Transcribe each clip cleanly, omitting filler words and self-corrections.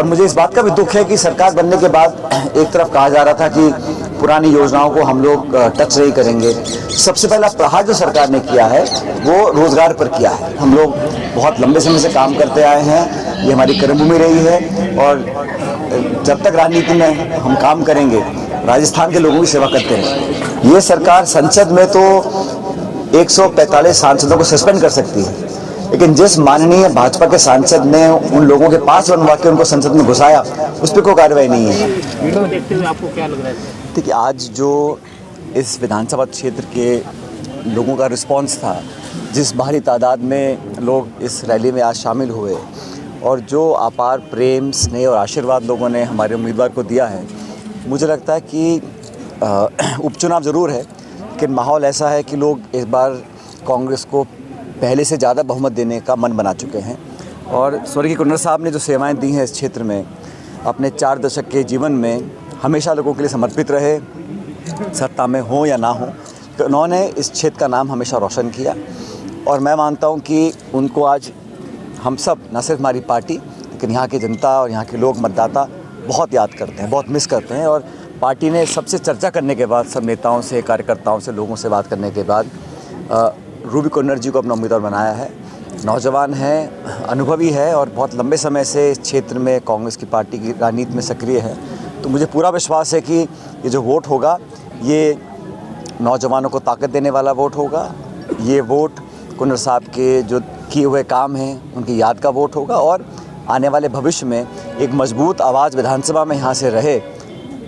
और मुझे इस बात का भी दुख है कि सरकार बनने के बाद एक तरफ कहा जा रहा था कि पुरानी योजनाओं को हम लोग टच नहीं करेंगे। सबसे पहला प्रहार जो सरकार ने किया है वो रोजगार पर किया है। हम लोग बहुत लंबे समय से काम करते आए हैं, ये हमारी कर्मभूमि रही है और जब तक राजनीति में हम काम करेंगे राजस्थान के लोगों की सेवा करते रहेंगे। ये सरकार संसद में तो 145 सांसदों को सस्पेंड कर सकती है, लेकिन जिस माननीय भाजपा के सांसद ने उन लोगों के पास बनवा के उनको संसद में घुसाया उस पर कोई कार्रवाई नहीं है। देखते हुए आपको क्या लग रहा है? देखिए, आज जो इस विधानसभा क्षेत्र के लोगों का रिस्पांस था, जिस भारी तादाद में लोग इस रैली में आज शामिल हुए और जो अपार प्रेम, स्नेह और आशीर्वाद लोगों ने हमारे उम्मीदवार को दिया है, मुझे लगता है कि उपचुनाव ज़रूर है, लेकिन माहौल ऐसा है कि लोग इस बार कांग्रेस को पहले से ज़्यादा बहुमत देने का मन बना चुके हैं। और स्वर्गीय कुन्नर साहब ने जो सेवाएं दी हैं इस क्षेत्र में, अपने 4 दशक के जीवन में हमेशा लोगों के लिए समर्पित रहे, सत्ता में हो या ना हो, तो उन्होंने इस क्षेत्र का नाम हमेशा रोशन किया। और मैं मानता हूं कि उनको आज हम सब, न सिर्फ हमारी पार्टी लेकिन यहाँ की जनता और यहाँ के लोग, मतदाता बहुत याद करते हैं, बहुत मिस करते हैं। और पार्टी ने सबसे चर्चा करने के बाद, सब नेताओं से, कार्यकर्ताओं से, लोगों से बात करने के बाद रूबी कुन्नर जी को अपना उम्मीदवार बनाया है। नौजवान है, अनुभवी है और बहुत लंबे समय से इस क्षेत्र में कांग्रेस की पार्टी की राजनीति में सक्रिय है। तो मुझे पूरा विश्वास है कि ये जो वोट होगा ये नौजवानों को ताकत देने वाला वोट होगा। ये वोट कुन्नर साहब के जो किए हुए काम हैं उनकी याद का वोट होगा और आने वाले भविष्य में एक मजबूत आवाज़ विधानसभा में यहाँ से रहे,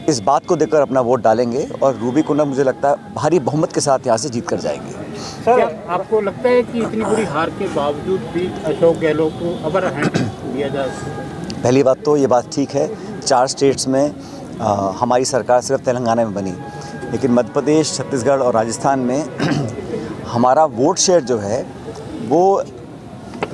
इस बात को देखकर अपना वोट डालेंगे और रूबी कुन्नर मुझे लगता है भारी बहुमत के साथ यहाँ से जीत कर जाएंगे। सर, आपको लगता है कि इतनी बुरी हार के बावजूद भी अशोक गहलोत को अपर हैंड दिया जा सकता? पहली बात तो ये बात ठीक है, 4 स्टेट्स में हमारी सरकार सिर्फ तेलंगाना में बनी, लेकिन मध्य प्रदेश, छत्तीसगढ़ और राजस्थान में हमारा वोट शेयर जो है वो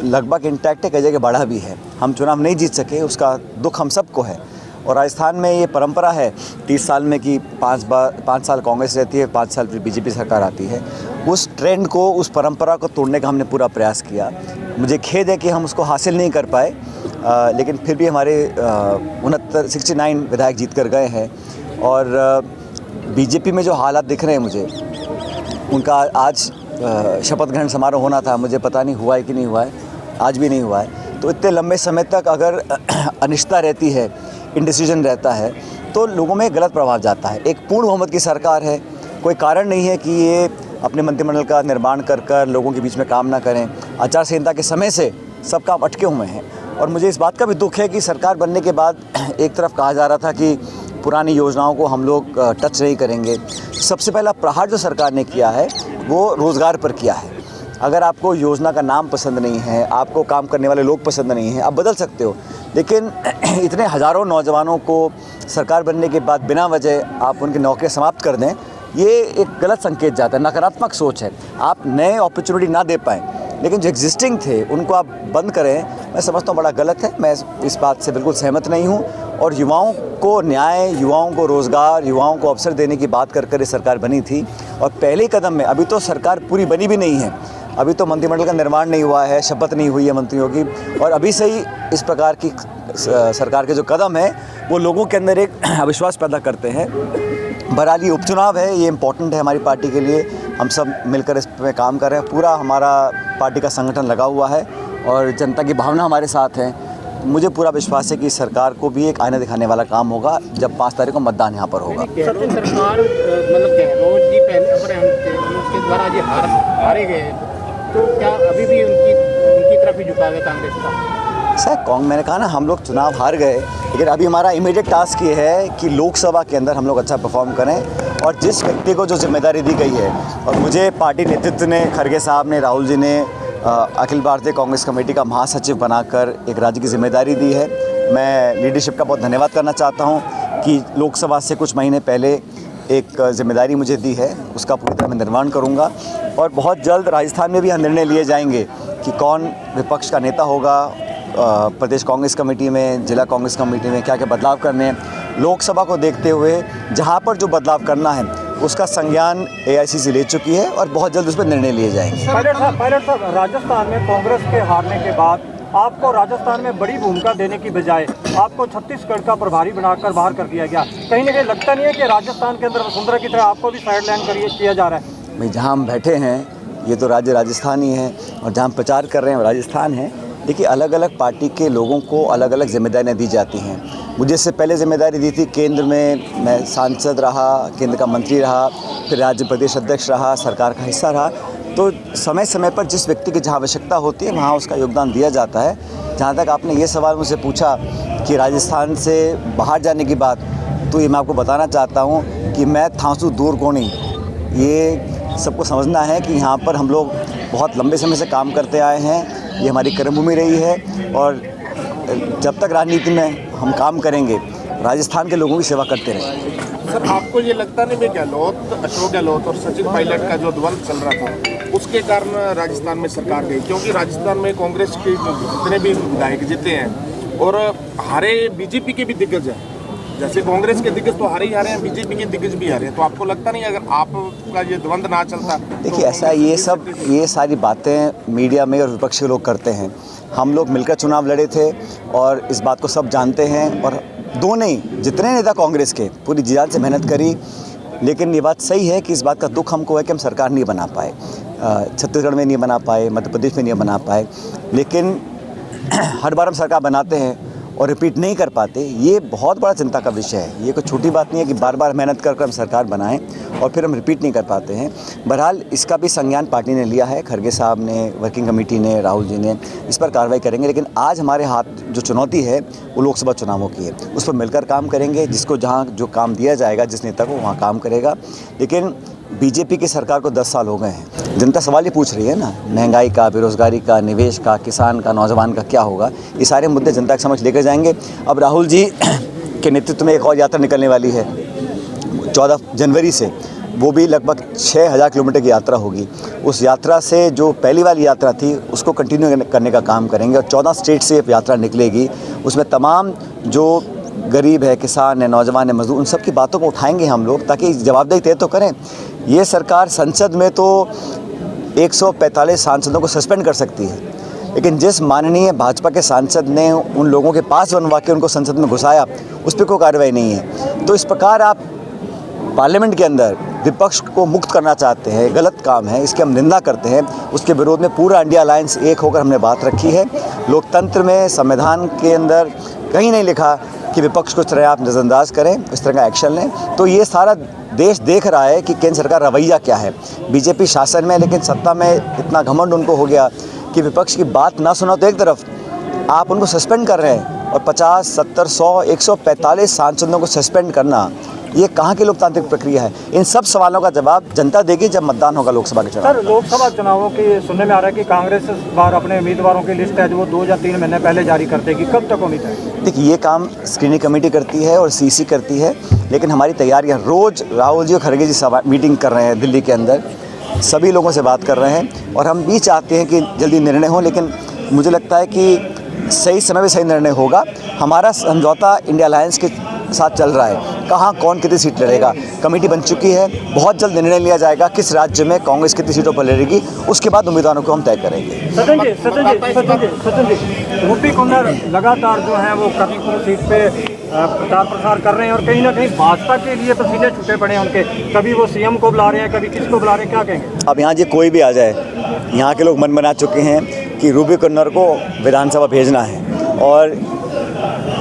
लगभग इंटैक्ट है, कई जगह बढ़ा भी है। हम चुनाव नहीं जीत सके, उसका दुख हम सबको है। और राजस्थान में ये परंपरा है 30 साल में कि 5 साल कांग्रेस रहती है, 5 साल फिर बीजेपी सरकार आती है। उस ट्रेंड को, उस परंपरा को तोड़ने का हमने पूरा प्रयास किया। मुझे खेद है कि हम उसको हासिल नहीं कर पाए, लेकिन फिर भी हमारे 69 विधायक जीत कर गए हैं। और बीजेपी में जो हालात दिख रहे हैं मुझे, उनका आज शपथ ग्रहण समारोह होना था, मुझे पता नहीं हुआ है कि नहीं हुआ है, आज भी नहीं हुआ है। तो इतने लंबे समय तक अगर अनिश्चितता रहती है, इंडिसीजन रहता है, तो लोगों में गलत प्रभाव जाता है। एक पूर्ण बहुमत की सरकार है, कोई कारण नहीं है कि ये अपने मंत्रिमंडल का निर्माण कर लोगों के बीच में काम ना करें। आचार संहिता के समय से सब काम अटके हुए हैं और मुझे इस बात का भी दुख है कि सरकार बनने के बाद एक तरफ कहा जा रहा था कि पुरानी योजनाओं को हम लोग टच नहीं करेंगे। सबसे पहला प्रहार जो सरकार ने किया है वो रोज़गार पर किया है। अगर आपको योजना का नाम पसंद नहीं है, आपको काम करने वाले लोग पसंद नहीं हैं, आप बदल सकते हो, लेकिन इतने हज़ारों नौजवानों को सरकार बनने के बाद बिना वजह आप उनकी नौकरियां समाप्त कर दें, ये एक गलत संकेत जाता है, नकारात्मक सोच है। आप नए अपॉर्चुनिटी ना दे पाएँ, लेकिन जो एग्जिस्टिंग थे उनको आप बंद करें, मैं समझता हूँ बड़ा गलत है। मैं इस बात से बिल्कुल सहमत नहीं हूँ। और युवाओं को न्याय, युवाओं को रोज़गार, युवाओं को अवसर देने की बात कर ये सरकार बनी थी। और पहले कदम में, अभी तो सरकार पूरी बनी भी नहीं है, अभी तो मंत्रिमंडल का निर्माण नहीं हुआ है, शपथ नहीं हुई है मंत्रियों की, और अभी से ही इस प्रकार की सरकार के जो कदम है वो लोगों के अंदर एक अविश्वास पैदा करते हैं। बहरहाल ये उपचुनाव है, ये इम्पोर्टेंट है हमारी पार्टी के लिए। हम सब मिलकर इस पे काम कर रहे हैं, पूरा हमारा पार्टी का संगठन लगा हुआ है और जनता की भावना हमारे साथ है। मुझे पूरा विश्वास है कि सरकार को भी एक आईना दिखाने वाला काम होगा जब 5 तारीख को मतदान यहाँ पर होगा। सरकार मतलब गहलोत जी पहले अपने उसके द्वारा जी हारे गए, तो क्या अभी भी उनकी तरफ ही झुकाव है कांग्रेस का? सर, मैंने कहा ना, हम लोग चुनाव हार गए, लेकिन अभी हमारा इमीडिएट टास्क ये है कि लोकसभा के अंदर हम लोग अच्छा परफॉर्म करें। और जिस व्यक्ति को जो जिम्मेदारी दी गई है, और मुझे पार्टी नेतृत्व ने, खड़गे साहब ने, राहुल जी ने अखिल भारतीय कांग्रेस कमेटी का महासचिव बनाकर एक राज्य की जिम्मेदारी दी है। मैं लीडरशिप का बहुत धन्यवाद करना चाहता हूँ कि लोकसभा से कुछ महीने पहले एक जिम्मेदारी मुझे दी है, उसका पूरी तरह मैं निर्वहन करूँगा। और बहुत जल्द राजस्थान में भी हम निर्णय लिए जाएंगे कि कौन विपक्ष का नेता होगा, प्रदेश कांग्रेस कमेटी में, जिला कांग्रेस कमेटी में क्या क्या बदलाव करने हैं। लोकसभा को देखते हुए जहाँ पर जो बदलाव करना है उसका संज्ञान एआईसीसी ले चुकी है और बहुत जल्द उस पर निर्णय लिए जाएंगे। पायलट साहब, राजस्थान में कांग्रेस के हारने के बाद आपको राजस्थान में बड़ी भूमिका देने की बजाय आपको छत्तीसगढ़ का प्रभारी बनाकर बाहर कर दिया गया। कहीं ना कहीं लगता नहीं है कि राजस्थान के अंदर वसुंधरा की तरह आपको भी साइड लाइन किया जा रहा है? भाई जहाँ हम बैठे हैं ये तो राज्य राजस्थान ही है और जहाँ हम प्रचार कर रहे हैं राजस्थान है। देखिए अलग अलग पार्टी के लोगों को अलग अलग जिम्मेदारियाँ दी जाती हैं। मुझे इससे पहले जिम्मेदारी दी थी केंद्र में, मैं सांसद रहा, केंद्र का मंत्री रहा, फिर राज्य प्रदेश अध्यक्ष रहा, सरकार का हिस्सा रहा। तो समय समय पर जिस व्यक्ति की जहाँ आवश्यकता होती है वहाँ उसका योगदान दिया जाता है। जहाँ तक आपने ये सवाल मुझसे पूछा कि राजस्थान से बाहर जाने की बात, तो ये मैं आपको बताना चाहता हूँ कि मैं थांसू दूर को नहीं, ये सबको समझना है कि यहाँ पर हम लोग बहुत लंबे समय से काम करते आए हैं। ये हमारी कर्मभूमि रही है और जब तक राजनीति में हम काम करेंगे राजस्थान के लोगों की सेवा करते रहेंगे। सर आपको ये लगता नहीं है गहलोत, अशोक गहलोत और सचिन पायलट का जो द्वंद्व चल रहा था उसके कारण राजस्थान में सरकार गई? क्योंकि राजस्थान में कांग्रेस के जितने भी विधायक जीते हैं और हारे बीजेपी के भी दिग्गज हैं, जैसे कांग्रेस के दिग्गज तो हारे ही हारे हैं, बीजेपी के दिग्गज भी हारे हैं। तो आपको लगता नहीं अगर आपका ये द्वंद्व ना चलता? देखिए ऐसा ये सारी बातें मीडिया में और विपक्ष के लोग करते हैं। हम लोग मिलकर चुनाव लड़े थे और इस बात को सब जानते हैं और दोनों ही जितने नेता कांग्रेस के पूरी जी जान से मेहनत करी। लेकिन ये बात सही है कि इस बात का दुख हमको है कि हम सरकार नहीं बना पाए, छत्तीसगढ़ में नहीं बना पाए, मध्य प्रदेश में नहीं बना पाए। लेकिन हर बार हम सरकार बनाते हैं और रिपीट नहीं कर पाते, ये बहुत बड़ा चिंता का विषय है। ये कोई छोटी बात नहीं है कि बार बार मेहनत कर हम सरकार बनाएं और फिर हम रिपीट नहीं कर पाते हैं। बहरहाल इसका भी संज्ञान पार्टी ने लिया है, खड़गे साहब ने, वर्किंग कमेटी ने, राहुल जी ने, इस पर कार्रवाई करेंगे। लेकिन आज हमारे हाथ जो चुनौती है वो लोकसभा चुनावों की है, उस पर मिलकर काम करेंगे। जिसको जहाँ जो काम दिया जाएगा, जिस नेता को वहाँ काम करेगा। लेकिन बीजेपी की सरकार को 10 साल हो गए हैं, जनता सवाल ही पूछ रही है ना, महंगाई का, बेरोजगारी का, निवेश का, किसान का, नौजवान का क्या होगा। ये सारे मुद्दे जनता के समक्ष लेकर जाएंगे। अब राहुल जी के नेतृत्व में एक और यात्रा निकलने वाली है 14 जनवरी से, वो भी लगभग 6000 किलोमीटर की यात्रा होगी। उस यात्रा से जो पहली वाली यात्रा थी उसको कंटिन्यू करने का काम करेंगे और 14 स्टेट से यात्रा निकलेगी। उसमें तमाम जो गरीब है, किसान है, नौजवान है, मजदूर, उन सब की बातों को उठाएंगे हम लोग, ताकि जवाबदेही तय तो करें। ये सरकार संसद में तो 145 सांसदों को सस्पेंड कर सकती है, लेकिन जिस माननीय भाजपा के सांसद ने उन लोगों के पास बनवा के उनको संसद में घुसाया, उस पर कोई कार्रवाई नहीं है। तो इस प्रकार आप पार्लियामेंट के अंदर विपक्ष को मुक्त करना चाहते हैं, गलत काम है, इसकी हम निंदा करते हैं। उसके विरोध में पूरा इंडिया अलायंस एक होकर हमने बात रखी है। लोकतंत्र में, संविधान के अंदर कहीं नहीं लिखा कि विपक्ष को इस तरह आप नज़रअंदाज करें, इस तरह का एक्शन लें। तो ये सारा देश देख रहा है कि केंद्र सरकार रवैया क्या है। बीजेपी शासन में, लेकिन सत्ता में इतना घमंड उनको हो गया कि विपक्ष की बात ना सुना तो एक तरफ आप उनको सस्पेंड कर रहे हैं, और 50, 70, 100, 145 सांसदों को सस्पेंड करना, ये कहाँ की लोकतांत्रिक प्रक्रिया है? इन सब सवालों का जवाब जनता देगी जब मतदान होगा लोकसभा के चुनाव। सर, लोकसभा चुनावों की सुनने में आ रहा है कि कांग्रेस इस बार अपने उम्मीदवारों की लिस्ट है जो वो 2 या 3 महीने पहले जारी कर देगी, कब तक उम्मीद है? देखिए ये काम स्क्रीनिंग कमेटी करती है और सीसी करती है, लेकिन हमारी तैयारियां रोज़ राहुल जी और खड़गे जी मीटिंग कर रहे हैं दिल्ली के अंदर, सभी लोगों से बात कर रहे हैं और हम भी चाहते हैं कि जल्दी निर्णय हो। लेकिन मुझे लगता है कि सही समय में सही निर्णय होगा। हमारा समझौता इंडिया अलायंस के साथ चल रहा है, कहाँ कौन कितनी सीट लड़ेगा, कमेटी बन चुकी है। बहुत जल्द निर्णय लिया जाएगा किस राज्य में कांग्रेस कितनी सीटों पर लड़ेगी, उसके बाद उम्मीदवारों को हम तय करेंगे। सचिन जी, रूपी कुंदर लगातार जो है वो कर्णपुर सीट पे प्रचार प्रसार कर रहे हैं और कहीं ना कहीं भाजपा के लिए पसीने छूटे पड़े हैं उनके। कभी वो सीएम को बुला रहे हैं, कभी किसको बुला रहे हैं, क्या कहेंगे? अब यहाँ जी कोई भी आ जाए, यहाँ के लोग मन बना चुके हैं कि रूपी कुंदर को विधानसभा भेजना है, और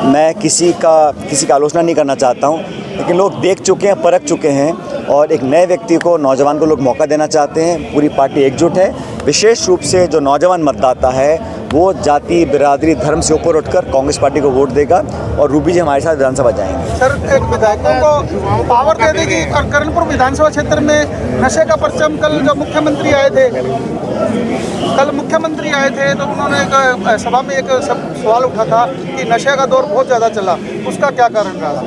मैं किसी का आलोचना नहीं करना चाहता हूँ, लेकिन लोग देख चुके हैं, परख चुके हैं, और एक नए व्यक्ति को, नौजवान को लोग मौका देना चाहते हैं। पूरी पार्टी एकजुट है। विशेष रूप से जो नौजवान मतदाता है वो जाति, बिरादरी, धर्म से ऊपर उठकर कांग्रेस पार्टी को वोट देगा और रूबी जी हमारे साथ विधानसभा जाएंगे। सर, एक विधायकों को पावर दे देगी। और कर्णपुर विधानसभा क्षेत्र में नशे का परचम, कल जो मुख्यमंत्री आए थे तो उन्होंने एक सभा में एक सवाल उठा था कि नशे का दौर बहुत ज़्यादा चला, उसका क्या कारण रहा?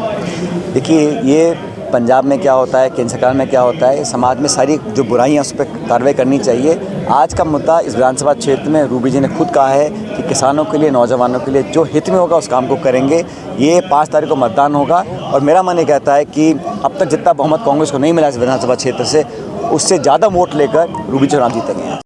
देखिए ये पंजाब में क्या होता है, केंद्र सरकार में क्या होता है, समाज में सारी जो बुराइयां उस पर कार्रवाई करनी चाहिए। आज का मुद्दा इस विधानसभा क्षेत्र में रूबी जी ने खुद कहा है कि किसानों के लिए, नौजवानों के लिए जो हित में होगा उस काम को करेंगे। ये 5 तारीख को मतदान होगा और मेरा मन ये कहता है कि अब तक जितना बहुमत कांग्रेस को नहीं मिला इस विधानसभा क्षेत्र से, उससे ज़्यादा वोट लेकर रूबी चुनाव जीतेंगे।